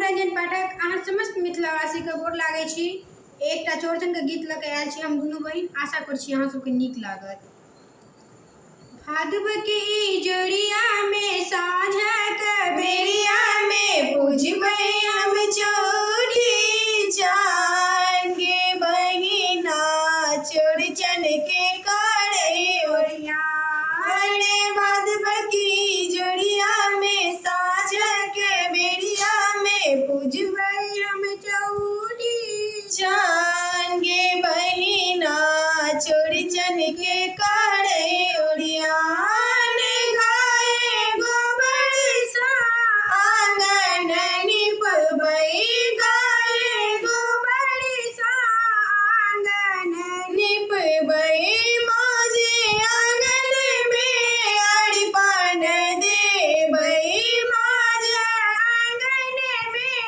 रंजन पाठक अहाँ समस्त मिथिलावासी के गोर लागै छी। एकटा चौड़चन के गीत लऽ के आयल छी हम दुनू बहिन, आशा कर छी अहाँ सबके नीक लागत। भादव के जोड़िया में साँझक बेरिया में पूजबै हम चौड़ी चान गे बहिना, चौड़चन के करे ओरियान। भादव की जोड़िया में साँझक बेरिया में पूजबै हम चौड़ी चान गे बहिना, चौड़चन के करे ओरियान। गाय गोबर सा आंगन निपबै, गाय गोबर सा आंगन निपबै, माजे आंगन में अरिपन देबै, माजे आंगन में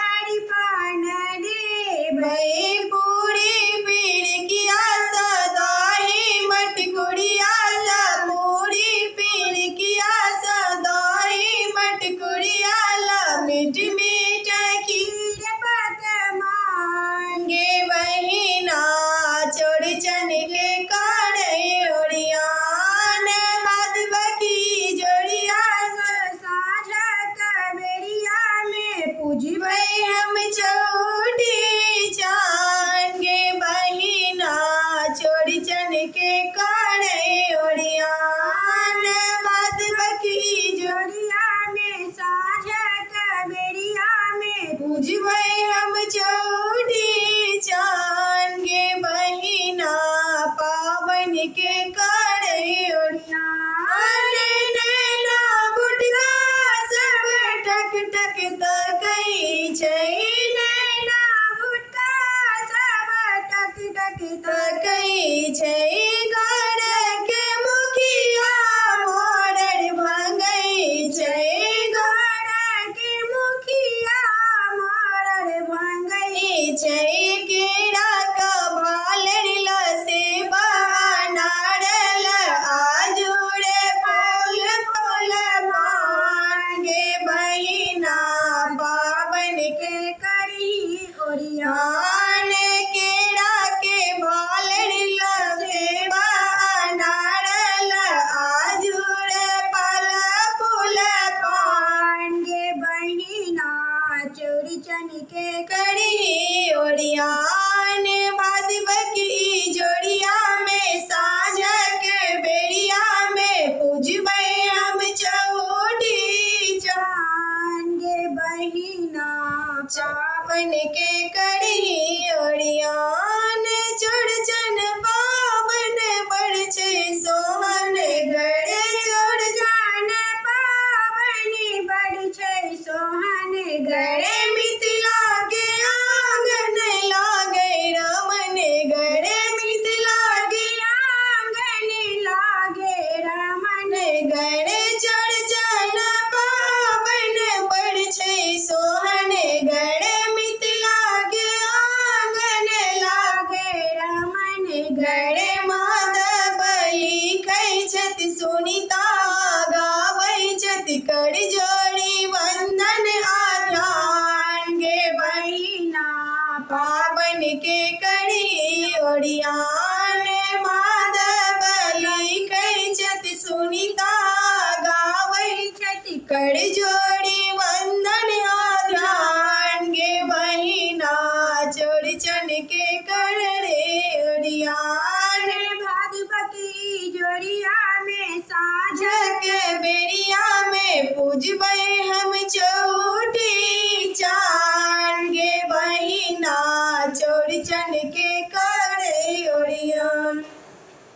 अरिपन देबै। पूरी पिड़किया सा दही मटकुरिया सा, पूरी पिड़किया सा दही मटकुरिया ला, मीठ मीठ खीर पकवान गे बहिना, चौड़चन के करे ओरियान। भादव की जोड़िया साँझक बेरिया में पूजबै हम चौड़ी चान गे बहिना, चौड़चन के करे ओरियान। भादव की जोड़िया में साँझक बेरिया में पूजबै हम चौड़ी चान गे बहिना, पावन के करे ओरियान। नैना बुढ़िया सब टक टक तकै छै, नैना बुढ़िया सब टक टक तकै छै। घर के मुखिया मोरर भंगै छै, घर के मुखिया मोरर भंगै छै। केरा का भालर ल सेबा अनार ल आजूड़े फूल फूल मान गे बहिना, पावन के करही ओरियान। केरा के भालर ल सेबा अनार ल आजूड़े फल फूल पान गे बहिना, चौड़चन के करही ओरियान। भादव की जोड़िया में साँझक बेरिया में पूजबै हम चौड़ी चान गे बहिना, पावन के करही ओरियान। चौड़चन पावन बड़ छै सोहन गढ़, चौड़चन पावन बड़ छै सोहन गढ़। मिथिला के आंगन लागे रमन गढ़, मिथिला के आंगन लागे रमन गढ़। चौड़चन पावन बड़ छै सोहन गढ़, मिथिला के आंगन लागे रमन गढ़। माधव लिखै छथि सुनीता गाबै छथि, कर जोड़ी वंदन आध्यान गे बहिना, पावन के करही ओरियान। माधव लिखै छथि सुनीता गाबै छथि, कर जोड़ी वंदन आध्यान गे बहिना, चौड़चन के करे ओरियान। भादव की जोड़िया में साँझक बेरिया में पूजबै हम चौड़ी चान गे बहिना, चौड़चन के